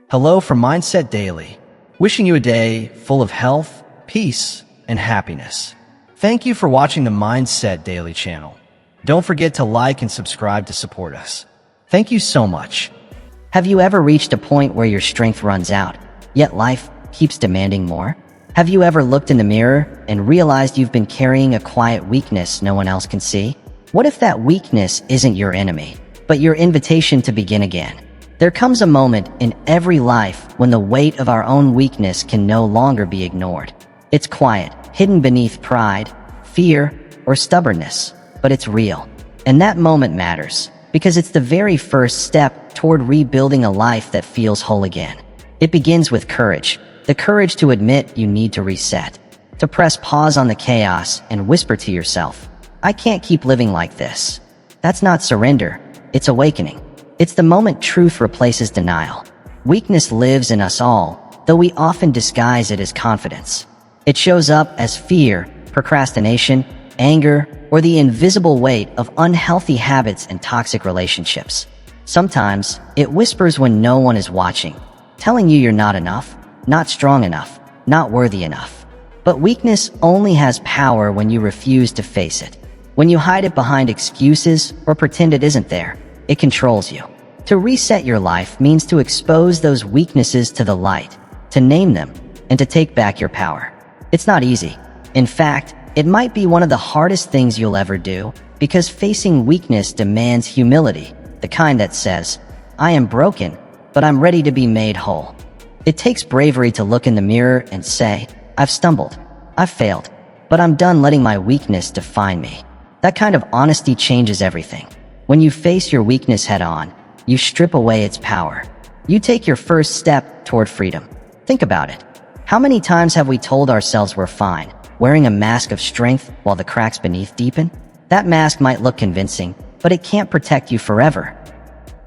Hello from Mindset Daily, wishing you a day full of health, peace, and happiness. Thank you for watching the Mindset Daily channel. Don't forget to like and subscribe to support us. Thank you so much. Have you ever reached a point where your strength runs out, yet life keeps demanding more? Have you ever looked in the mirror and realized you've been carrying a quiet weakness no one else can see? What if that weakness isn't your enemy, but your invitation to begin again? There comes a moment in every life when the weight of our own weakness can no longer be ignored. It's quiet, hidden beneath pride, fear, or stubbornness, but it's real. And that moment matters, because it's the very first step toward rebuilding a life that feels whole again. It begins with courage, the courage to admit you need to reset, to press pause on the chaos and whisper to yourself, I can't keep living like this. That's not surrender, it's awakening. It's the moment truth replaces denial. Weakness lives in us all, though we often disguise it as confidence. It shows up as fear, procrastination, anger, or the invisible weight of unhealthy habits and toxic relationships. Sometimes, it whispers when no one is watching, telling you you're not enough, not strong enough, not worthy enough. But weakness only has power when you refuse to face it. When you hide it behind excuses or pretend it isn't there, it controls you. To reset your life means to expose those weaknesses to the light, to name them, and to take back your power. It's not easy. In fact, it might be one of the hardest things you'll ever do, because facing weakness demands humility, the kind that says, I am broken, but I'm ready to be made whole. It takes bravery to look in the mirror and say, I've stumbled, I've failed, but I'm done letting my weakness define me. That kind of honesty changes everything. When you face your weakness head-on, you strip away its power. You take your first step toward freedom. Think about it. How many times have we told ourselves we're fine, wearing a mask of strength while the cracks beneath deepen? That mask might look convincing, but it can't protect you forever.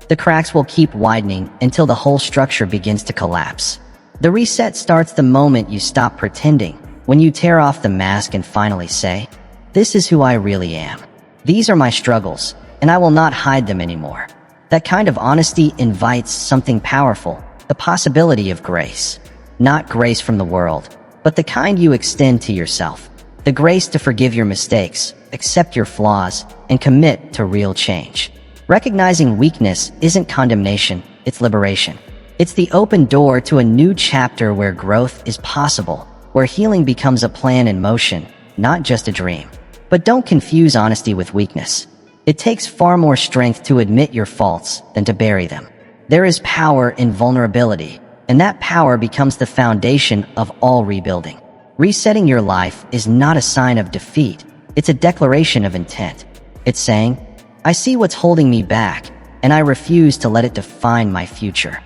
The cracks will keep widening until the whole structure begins to collapse. The reset starts the moment you stop pretending, when you tear off the mask and finally say, this is who I really am. These are my struggles, and I will not hide them anymore. That kind of honesty invites something powerful, the possibility of grace. Not grace from the world, but the kind you extend to yourself. The grace to forgive your mistakes, accept your flaws, and commit to real change. Recognizing weakness isn't condemnation, it's liberation. It's the open door to a new chapter where growth is possible, where healing becomes a plan in motion, not just a dream. But don't confuse honesty with weakness. It takes far more strength to admit your faults than to bury them. There is power in vulnerability, and that power becomes the foundation of all rebuilding. Resetting your life is not a sign of defeat, it's a declaration of intent. It's saying, I see what's holding me back, and I refuse to let it define my future.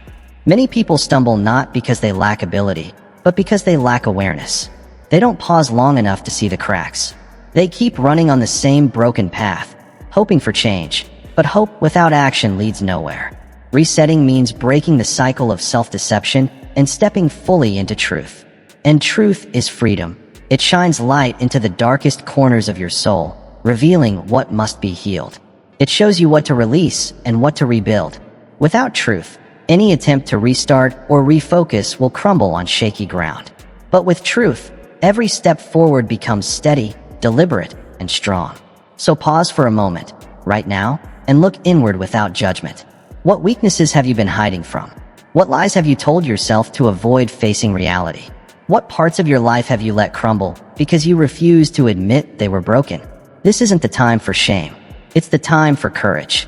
Many people stumble not because they lack ability, but because they lack awareness. They don't pause long enough to see the cracks. They keep running on the same broken path, hoping for change, but hope without action leads nowhere. Resetting means breaking the cycle of self-deception and stepping fully into truth. And truth is freedom. It shines light into the darkest corners of your soul, revealing what must be healed. It shows you what to release and what to rebuild. Without truth, any attempt to restart or refocus will crumble on shaky ground. But with truth, every step forward becomes steady, deliberate, and strong. So pause for a moment, right now, and look inward without judgment. What weaknesses have you been hiding from? What lies have you told yourself to avoid facing reality? What parts of your life have you let crumble because you refuse to admit they were broken? This isn't the time for shame. It's the time for courage.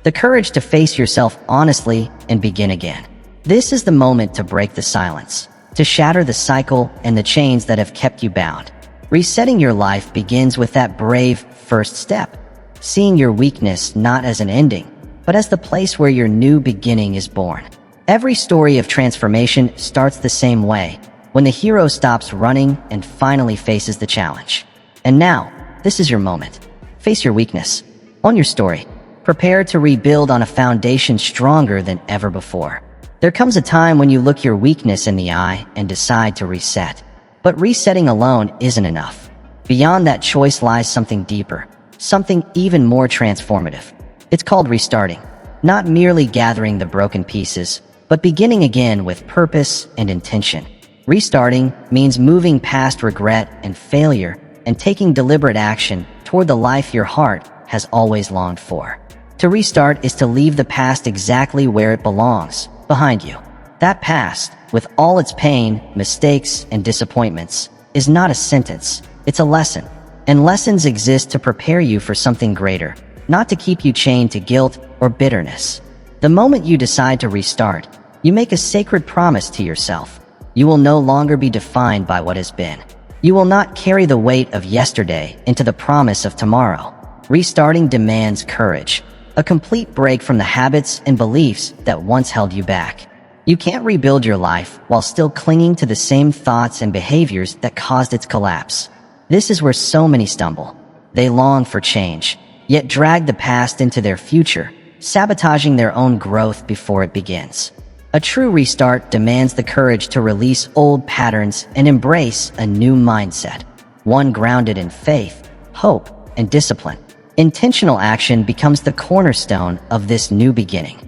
The courage to face yourself honestly and begin again. This is the moment to break the silence, to shatter the cycle and the chains that have kept you bound. Resetting your life begins with that brave first step, seeing your weakness not as an ending, but as the place where your new beginning is born. Every story of transformation starts the same way, when the hero stops running and finally faces the challenge. And now, this is your moment. Face your weakness. Own your story. Prepare to rebuild on a foundation stronger than ever before. There comes a time when you look your weakness in the eye and decide to reset. But resetting alone isn't enough. Beyond that choice lies something deeper, something even more transformative. It's called restarting, not merely gathering the broken pieces, but beginning again with purpose and intention. Restarting means moving past regret and failure and taking deliberate action toward the life your heart has always longed for. To restart is to leave the past exactly where it belongs, behind you. That past, with all its pain, mistakes, and disappointments, is not a sentence, it's a lesson. And lessons exist to prepare you for something greater, not to keep you chained to guilt or bitterness. The moment you decide to restart, you make a sacred promise to yourself. You will no longer be defined by what has been. You will not carry the weight of yesterday into the promise of tomorrow. Restarting demands courage, a complete break from the habits and beliefs that once held you back. You can't rebuild your life while still clinging to the same thoughts and behaviors that caused its collapse. This is where so many stumble. They long for change, yet drag the past into their future, sabotaging their own growth before it begins. A true restart demands the courage to release old patterns and embrace a new mindset, one grounded in faith, hope, and discipline. Intentional action becomes the cornerstone of this new beginning.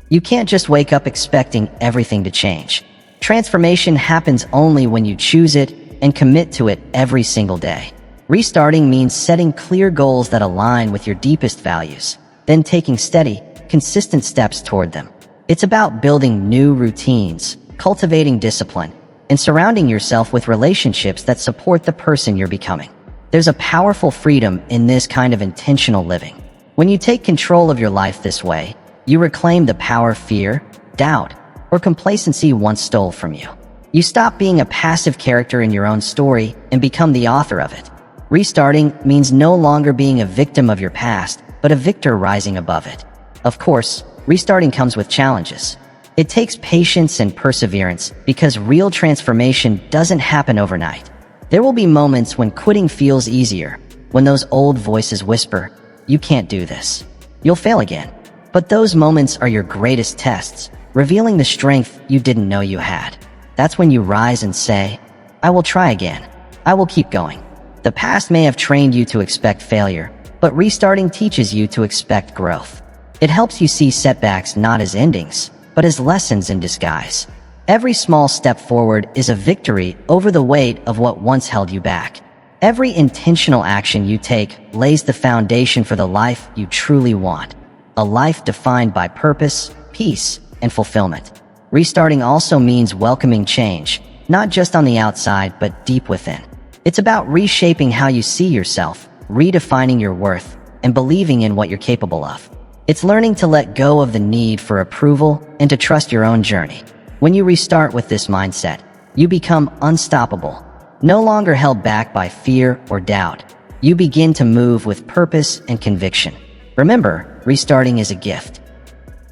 You can't just wake up expecting everything to change. Transformation happens only when you choose it and commit to it every single day. Restarting means setting clear goals that align with your deepest values, then taking steady, consistent steps toward them. It's about building new routines, cultivating discipline, and surrounding yourself with relationships that support the person you're becoming. There's a powerful freedom in this kind of intentional living. When you take control of your life this way, you reclaim the power fear, doubt, or complacency once stole from you. You stop being a passive character in your own story and become the author of it. Restarting means no longer being a victim of your past, but a victor rising above it. Of course, restarting comes with challenges. It takes patience and perseverance because real transformation doesn't happen overnight. There will be moments when quitting feels easier, when those old voices whisper, "You can't do this. You'll fail again." But those moments are your greatest tests, revealing the strength you didn't know you had. That's when you rise and say, "I will try again. I will keep going." The past may have trained you to expect failure, but restarting teaches you to expect growth. It helps you see setbacks not as endings, but as lessons in disguise. Every small step forward is a victory over the weight of what once held you back. Every intentional action you take lays the foundation for the life you truly want. A life defined by purpose, peace, and fulfillment. Restarting also means welcoming change, not just on the outside, but deep within. It's about reshaping how you see yourself, redefining your worth, and believing in what you're capable of. It's learning to let go of the need for approval and to trust your own journey. When you restart with this mindset, you become unstoppable, no longer held back by fear or doubt. You begin to move with purpose and conviction. Remember, restarting is a gift.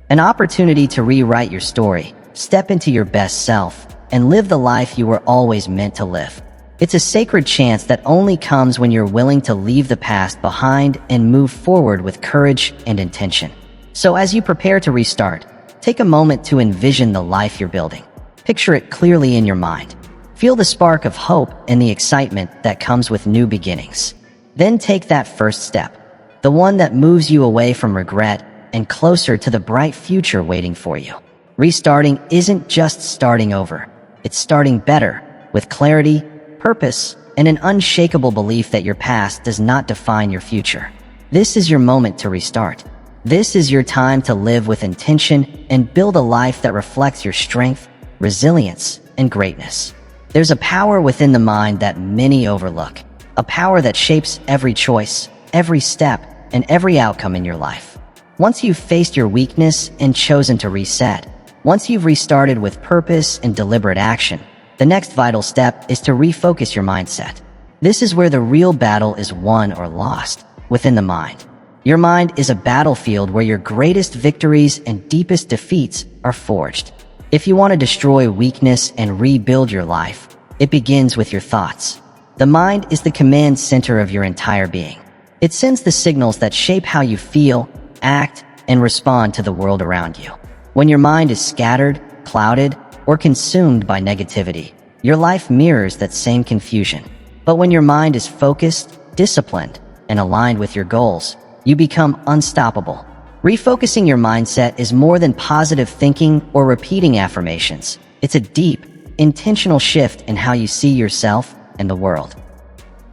An opportunity to rewrite your story, step into your best self, and live the life you were always meant to live. It's a sacred chance that only comes when you're willing to leave the past behind and move forward with courage and intention. So as you prepare to restart, take a moment to envision the life you're building. Picture it clearly in your mind. Feel the spark of hope and the excitement that comes with new beginnings. Then take that first step, the one that moves you away from regret and closer to the bright future waiting for you. Restarting isn't just starting over. It's starting better, with clarity, purpose, and an unshakable belief that your past does not define your future. This is your moment to restart. This is your time to live with intention and build a life that reflects your strength, resilience, and greatness. There's a power within the mind that many overlook, a power that shapes every choice, every step, and every outcome in your life. Once you've faced your weakness and chosen to reset, once you've restarted with purpose and deliberate action, the next vital step is to refocus your mindset. This is where the real battle is won or lost, within the mind. Your mind is a battlefield where your greatest victories and deepest defeats are forged. If you want to destroy weakness and rebuild your life, it begins with your thoughts. The mind is the command center of your entire being. It sends the signals that shape how you feel, act, and respond to the world around you. When your mind is scattered, clouded, or consumed by negativity, your life mirrors that same confusion. But when your mind is focused, disciplined, and aligned with your goals, you become unstoppable. Refocusing your mindset is more than positive thinking or repeating affirmations. It's a deep, intentional shift in how you see yourself and the world.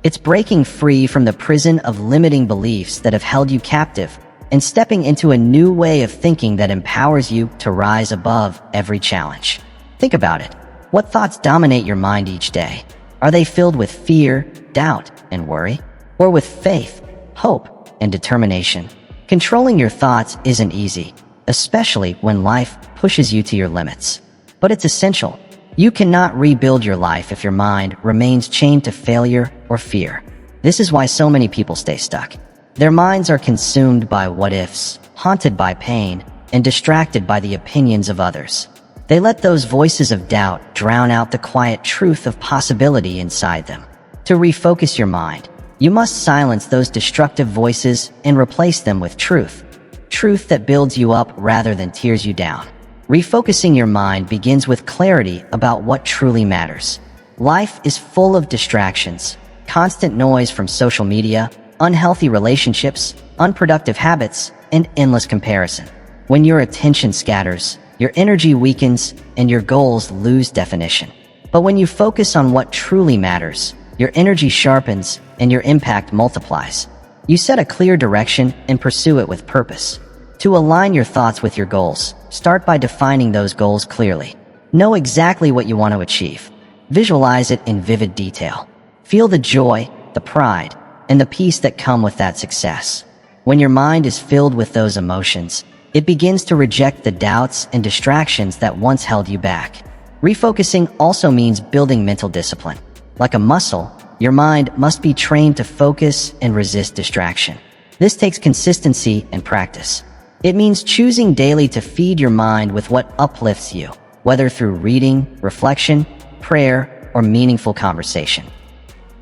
It's breaking free from the prison of limiting beliefs that have held you captive and stepping into a new way of thinking that empowers you to rise above every challenge. Think about it. What thoughts dominate your mind each day? Are they filled with fear, doubt, and worry? Or with faith, hope, and determination? Controlling your thoughts isn't easy, especially when life pushes you to your limits. But it's essential. You cannot rebuild your life if your mind remains chained to failure or fear. This is why so many people stay stuck. Their minds are consumed by what-ifs, haunted by pain, and distracted by the opinions of others. They let those voices of doubt drown out the quiet truth of possibility inside them. To refocus your mind, you must silence those destructive voices and replace them with truth. Truth that builds you up rather than tears you down. Refocusing your mind begins with clarity about what truly matters. Life is full of distractions, constant noise from social media, unhealthy relationships, unproductive habits, and endless comparison. When your attention scatters, your energy weakens, and your goals lose definition. But when you focus on what truly matters, your energy sharpens and your impact multiplies. You set a clear direction and pursue it with purpose. To align your thoughts with your goals, start by defining those goals clearly. Know exactly what you want to achieve. Visualize it in vivid detail. Feel the joy, the pride, and the peace that come with that success. When your mind is filled with those emotions, it begins to reject the doubts and distractions that once held you back. Refocusing also means building mental discipline. Like a muscle, your mind must be trained to focus and resist distraction. This takes consistency and practice. It means choosing daily to feed your mind with what uplifts you, whether through reading, reflection, prayer, or meaningful conversation.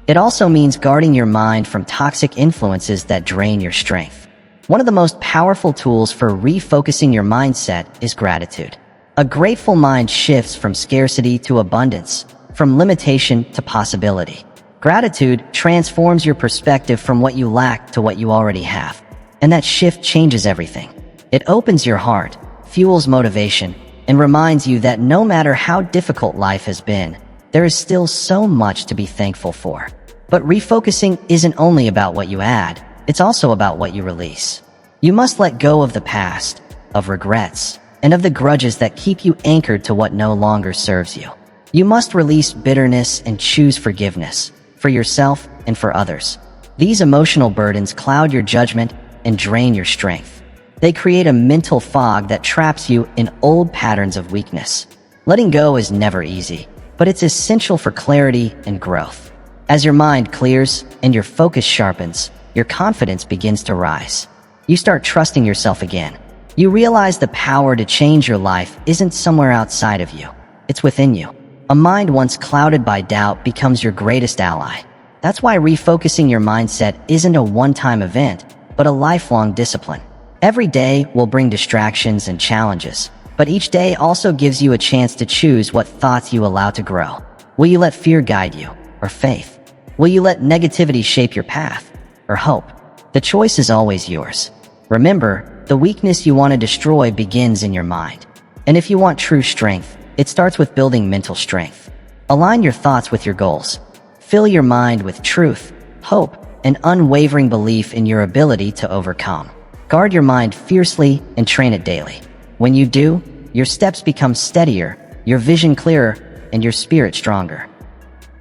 It also means guarding your mind from toxic influences that drain your strength. One of the most powerful tools for refocusing your mindset is gratitude. A grateful mind shifts from scarcity to abundance, from limitation to possibility. Gratitude transforms your perspective from what you lack to what you already have. And that shift changes everything. It opens your heart, fuels motivation, and reminds you that no matter how difficult life has been, there is still so much to be thankful for. But refocusing isn't only about what you add, it's also about what you release. You must let go of the past, of regrets, and of the grudges that keep you anchored to what no longer serves you. You must release bitterness and choose forgiveness, for yourself and for others. These emotional burdens cloud your judgment and drain your strength. They create a mental fog that traps you in old patterns of weakness. Letting go is never easy, but it's essential for clarity and growth. As your mind clears and your focus sharpens, your confidence begins to rise. You start trusting yourself again. You realize the power to change your life isn't somewhere outside of you. It's within you. A mind once clouded by doubt becomes your greatest ally. That's why refocusing your mindset isn't a one-time event, but a lifelong discipline. Every day will bring distractions and challenges, but each day also gives you a chance to choose what thoughts you allow to grow. Will you let fear guide you, or faith? Will you let negativity shape your path, or hope? The choice is always yours. Remember, the weakness you want to destroy begins in your mind. And if you want true strength, it starts with building mental strength. Align your thoughts with your goals. Fill your mind with truth, hope, and unwavering belief in your ability to overcome. Guard your mind fiercely and train it daily. When you do, your steps become steadier, your vision clearer, and your spirit stronger.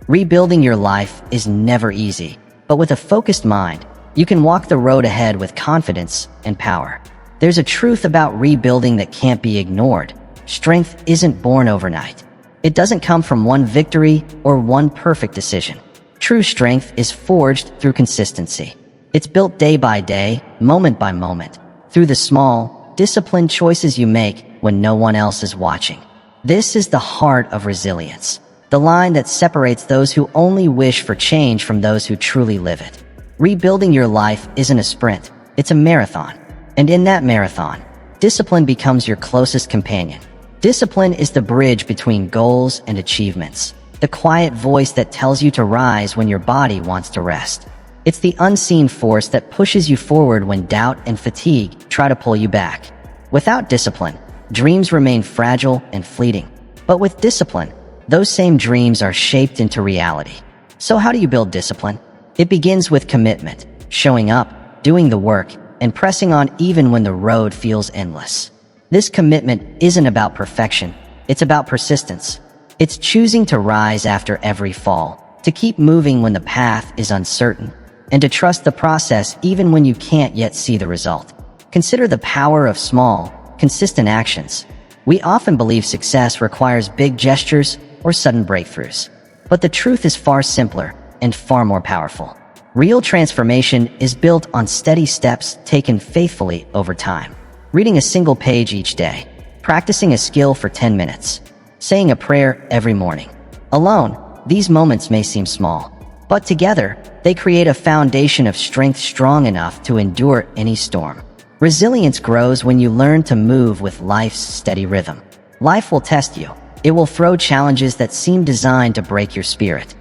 Rebuilding your life is never easy, but with a focused mind, you can walk the road ahead with confidence and power. There's a truth about rebuilding that can't be ignored. Strength isn't born overnight. It doesn't come from one victory or one perfect decision. True strength is forged through consistency. It's built day by day, moment by moment, through the small, disciplined choices you make when no one else is watching. This is the heart of resilience, the line that separates those who only wish for change from those who truly live it. Rebuilding your life isn't a sprint, it's a marathon. And in that marathon, discipline becomes your closest companion. Discipline is the bridge between goals and achievements, the quiet voice that tells you to rise when your body wants to rest. It's the unseen force that pushes you forward when doubt and fatigue try to pull you back. Without discipline, dreams remain fragile and fleeting. But with discipline, those same dreams are shaped into reality. So how do you build discipline? It begins with commitment, showing up, doing the work, and pressing on even when the road feels endless. This commitment isn't about perfection, it's about persistence. It's choosing to rise after every fall, to keep moving when the path is uncertain, and to trust the process even when you can't yet see the result. Consider the power of small, consistent actions. We often believe success requires big gestures or sudden breakthroughs. But the truth is far simpler and far more powerful. Real transformation is built on steady steps taken faithfully over time. Reading a single page each day, practicing a skill for 10 minutes, saying a prayer every morning. Alone, these moments may seem small, but together, they create a foundation of strength strong enough to endure any storm. Resilience grows when you learn to move with life's steady rhythm. Life will test you. It will throw challenges that seem designed to break your spirit.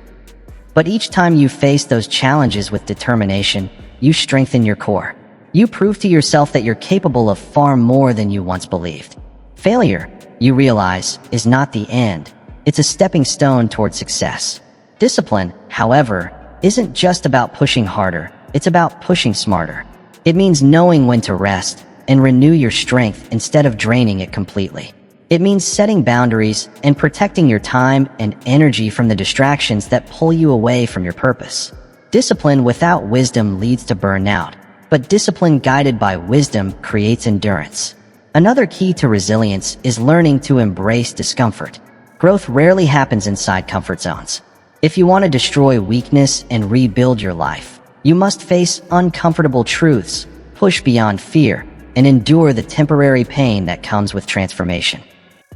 But each time you face those challenges with determination, you strengthen your core. You prove to yourself that you're capable of far more than you once believed. Failure, you realize, is not the end. It's a stepping stone toward success. Discipline, however, isn't just about pushing harder, it's about pushing smarter. It means knowing when to rest and renew your strength instead of draining it completely. It means setting boundaries and protecting your time and energy from the distractions that pull you away from your purpose. Discipline without wisdom leads to burnout, but discipline guided by wisdom creates endurance. Another key to resilience is learning to embrace discomfort. Growth rarely happens inside comfort zones. If you want to destroy weakness and rebuild your life, you must face uncomfortable truths, push beyond fear, and endure the temporary pain that comes with transformation.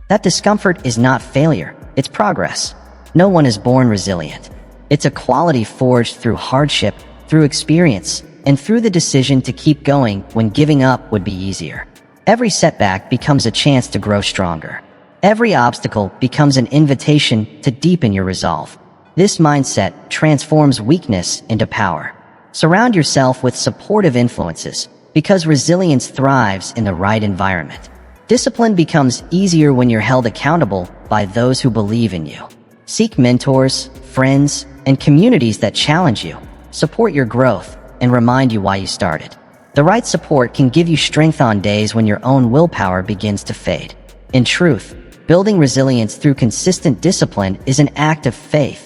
That discomfort is not failure, it's progress. No one is born resilient. It's a quality forged through hardship, through experience, and through the decision to keep going when giving up would be easier. Every setback becomes a chance to grow stronger. Every obstacle becomes an invitation to deepen your resolve. This mindset transforms weakness into power. Surround yourself with supportive influences, because resilience thrives in the right environment. Discipline becomes easier when you're held accountable by those who believe in you. Seek mentors, friends, and communities that challenge you, support your growth, and remind you why you started. The right support can give you strength on days when your own willpower begins to fade. In truth, building resilience through consistent discipline is an act of faith.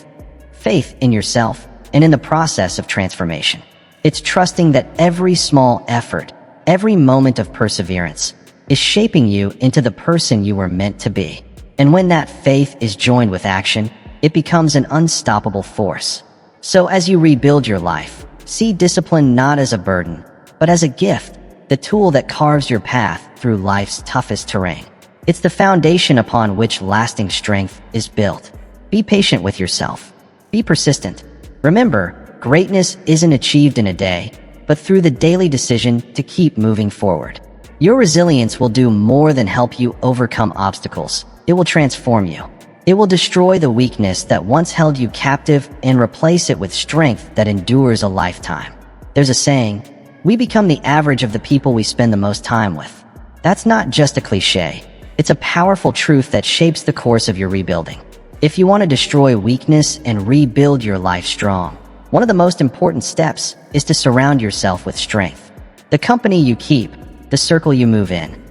Faith in yourself and in the process of transformation. It's trusting that every small effort, every moment of perseverance, is shaping you into the person you were meant to be. And when that faith is joined with action, it becomes an unstoppable force. So as you rebuild your life, see discipline not as a burden, but as a gift, the tool that carves your path through life's toughest terrain. It's the foundation upon which lasting strength is built. Be patient with yourself. Be persistent. Remember, greatness isn't achieved in a day, but through the daily decision to keep moving forward. Your resilience will do more than help you overcome obstacles. It will transform you. It will destroy the weakness that once held you captive and replace it with strength that endures a lifetime. There's a saying, we become the average of the people we spend the most time with. That's not just a cliche. It's a powerful truth that shapes the course of your rebuilding. If you want to destroy weakness and rebuild your life strong, one of the most important steps is to surround yourself with strength. The company you keep, the circle you move in,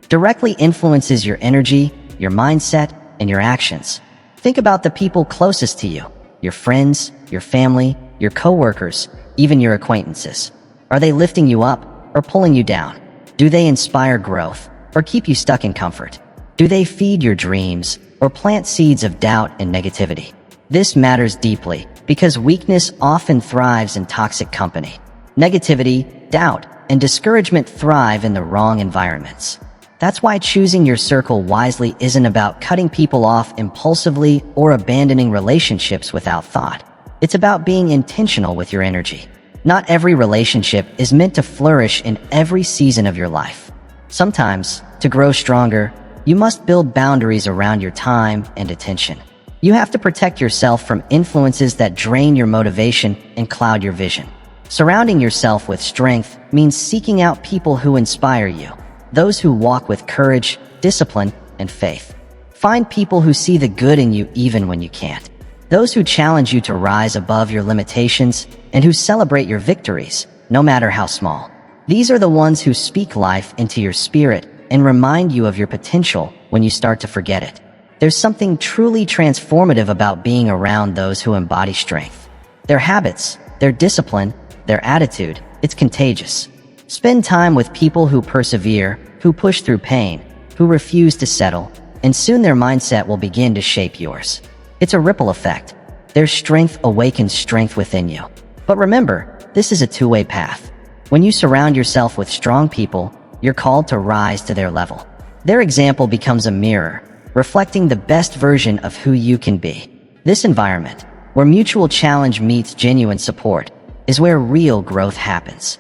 directly influences your energy, your mindset, and your actions. Think about the people closest to you, your friends, your family, your coworkers, even your acquaintances. Are they lifting you up or pulling you down? Do they inspire growth or keep you stuck in comfort? Do they feed your dreams or plant seeds of doubt and negativity? This matters deeply because weakness often thrives in toxic company. Negativity, doubt, and discouragement thrive in the wrong environments. That's why choosing your circle wisely isn't about cutting people off impulsively or abandoning relationships without thought. It's about being intentional with your energy. Not every relationship is meant to flourish in every season of your life. Sometimes, to grow stronger, you must build boundaries around your time and attention. You have to protect yourself from influences that drain your motivation and cloud your vision. Surrounding yourself with strength means seeking out people who inspire you, those who walk with courage, discipline, and faith. Find people who see the good in you even when you can't. Those who challenge you to rise above your limitations and who celebrate your victories, no matter how small. These are the ones who speak life into your spirit and remind you of your potential when you start to forget it. There's something truly transformative about being around those who embody strength. Their habits, their discipline, their attitude, it's contagious. Spend time with people who persevere, who push through pain, who refuse to settle, and soon their mindset will begin to shape yours. It's a ripple effect. Their strength awakens strength within you. But remember, this is a two-way path. When you surround yourself with strong people, you're called to rise to their level. Their example becomes a mirror, reflecting the best version of who you can be. This environment, where mutual challenge meets genuine support, is where real growth happens.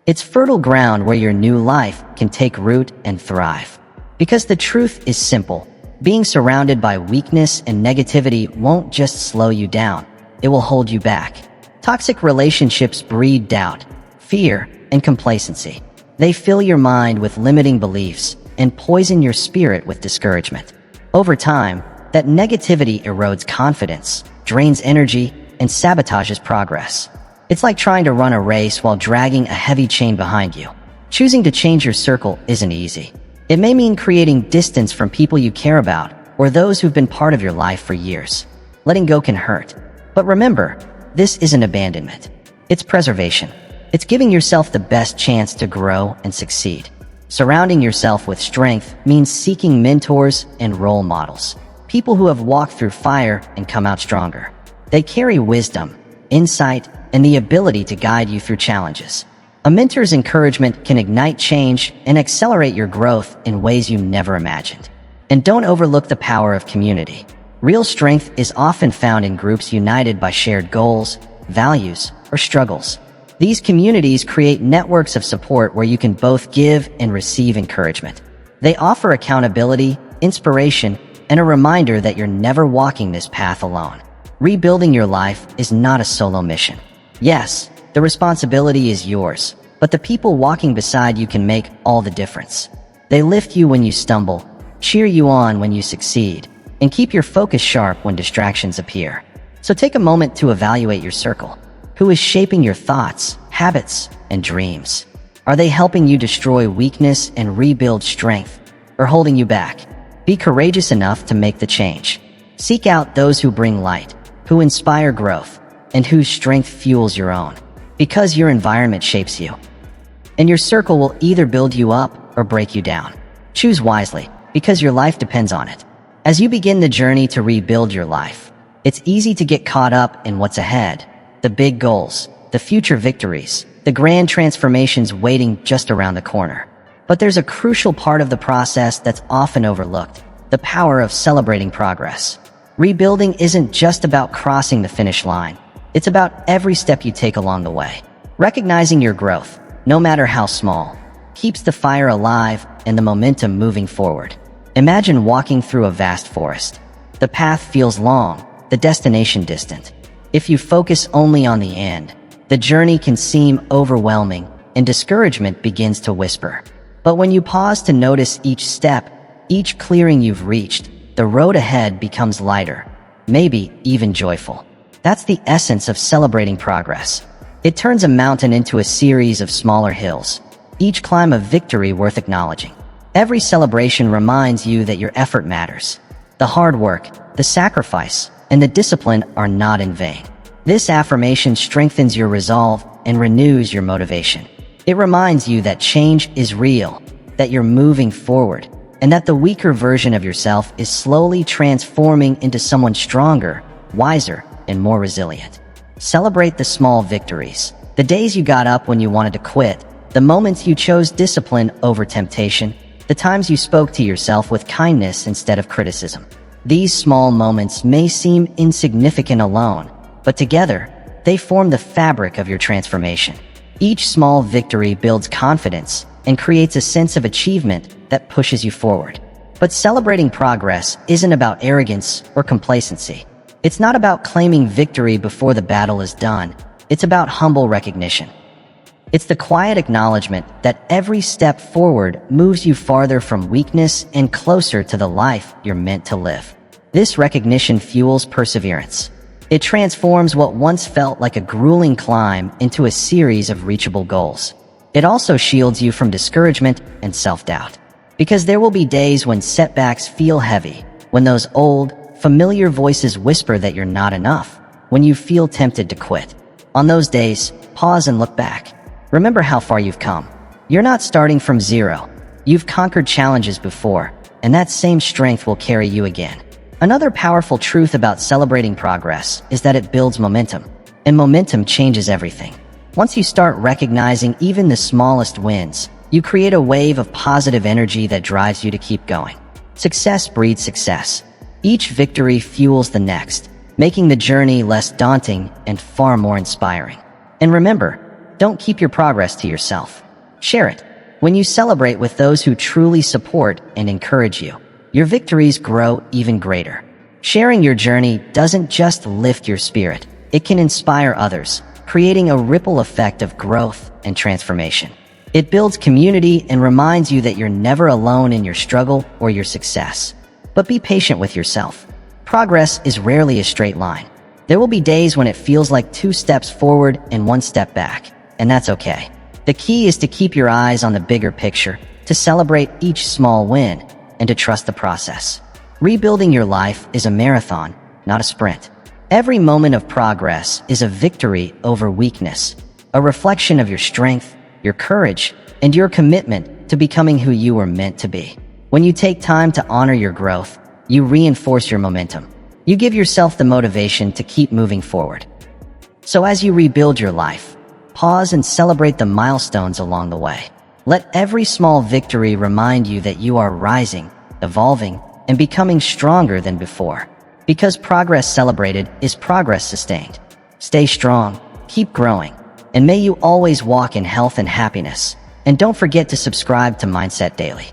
It's fertile ground where your new life can take root and thrive. Because the truth is simple. Being surrounded by weakness and negativity won't just slow you down, it will hold you back. Toxic relationships breed doubt, fear, and complacency. They fill your mind with limiting beliefs and poison your spirit with discouragement. Over time, that negativity erodes confidence, drains energy, and sabotages progress. It's like trying to run a race while dragging a heavy chain behind you. Choosing to change your circle isn't easy. It may mean creating distance from people you care about or those who've been part of your life for years. Letting go can hurt. But remember, this isn't abandonment. It's preservation. It's giving yourself the best chance to grow and succeed. Surrounding yourself with strength means seeking mentors and role models. People who have walked through fire and come out stronger. They carry wisdom, insight, and the ability to guide you through challenges. A mentor's encouragement can ignite change and accelerate your growth in ways you never imagined. And don't overlook the power of community. Real strength is often found in groups united by shared goals, values, or struggles. These communities create networks of support where you can both give and receive encouragement. They offer accountability, inspiration, and a reminder that you're never walking this path alone. Rebuilding your life is not a solo mission. Yes, the responsibility is yours, but the people walking beside you can make all the difference. They lift you when you stumble, cheer you on when you succeed, and keep your focus sharp when distractions appear. So take a moment to evaluate your circle. Who is shaping your thoughts, habits, and dreams? Are they helping you destroy weakness and rebuild strength, or holding you back? Be courageous enough to make the change. Seek out those who bring light, who inspire growth, and whose strength fuels your own. Because your environment shapes you. And your circle will either build you up or break you down. Choose wisely, because your life depends on it. As you begin the journey to rebuild your life, it's easy to get caught up in what's ahead. The big goals, the future victories, the grand transformations waiting just around the corner. But there's a crucial part of the process that's often overlooked, the power of celebrating progress. Rebuilding isn't just about crossing the finish line. It's about every step you take along the way. Recognizing your growth, no matter how small, keeps the fire alive and the momentum moving forward. Imagine walking through a vast forest. The path feels long, the destination distant. If you focus only on the end, the journey can seem overwhelming and discouragement begins to whisper. But when you pause to notice each step, each clearing you've reached, the road ahead becomes lighter, maybe even joyful. That's the essence of celebrating progress. It turns a mountain into a series of smaller hills, each climb a victory worth acknowledging. Every celebration reminds you that your effort matters. The hard work, the sacrifice, and the discipline are not in vain. This affirmation strengthens your resolve and renews your motivation. It reminds you that change is real, that you're moving forward, and that the weaker version of yourself is slowly transforming into someone stronger, wiser, and more resilient. Celebrate the small victories. The days you got up when you wanted to quit, the moments you chose discipline over temptation, the times you spoke to yourself with kindness instead of criticism. These small moments may seem insignificant alone, but together, they form the fabric of your transformation. Each small victory builds confidence and creates a sense of achievement that pushes you forward. But celebrating progress isn't about arrogance or complacency. It's not about claiming victory before the battle is done. It's about humble recognition. It's the quiet acknowledgement that every step forward moves you farther from weakness and closer to the life you're meant to live. This recognition fuels perseverance. It transforms what once felt like a grueling climb into a series of reachable goals. It also shields you from discouragement and self-doubt. Because there will be days when setbacks feel heavy, when those old, familiar voices whisper that you're not enough, when you feel tempted to quit. On those days, pause and look back. Remember how far you've come. You're not starting from zero. You've conquered challenges before, and that same strength will carry you again. Another powerful truth about celebrating progress is that it builds momentum, and momentum changes everything. Once you start recognizing even the smallest wins, you create a wave of positive energy that drives you to keep going. Success breeds success. Each victory fuels the next, making the journey less daunting and far more inspiring. And remember, don't keep your progress to yourself. Share it. When you celebrate with those who truly support and encourage you, your victories grow even greater. Sharing your journey doesn't just lift your spirit, it can inspire others, creating a ripple effect of growth and transformation. It builds community and reminds you that you're never alone in your struggle or your success. But be patient with yourself. Progress is rarely a straight line. There will be days when it feels like 2 steps forward and 1 step back, and that's okay. The key is to keep your eyes on the bigger picture, to celebrate each small win, and to trust the process. Rebuilding your life is a marathon, not a sprint. Every moment of progress is a victory over weakness, a reflection of your strength, your courage, and your commitment to becoming who you were meant to be. When you take time to honor your growth, you reinforce your momentum. You give yourself the motivation to keep moving forward. So as you rebuild your life, pause and celebrate the milestones along the way. Let every small victory remind you that you are rising, evolving, and becoming stronger than before. Because progress celebrated is progress sustained. Stay strong, keep growing, and may you always walk in health and happiness. And don't forget to subscribe to Mindset Daily.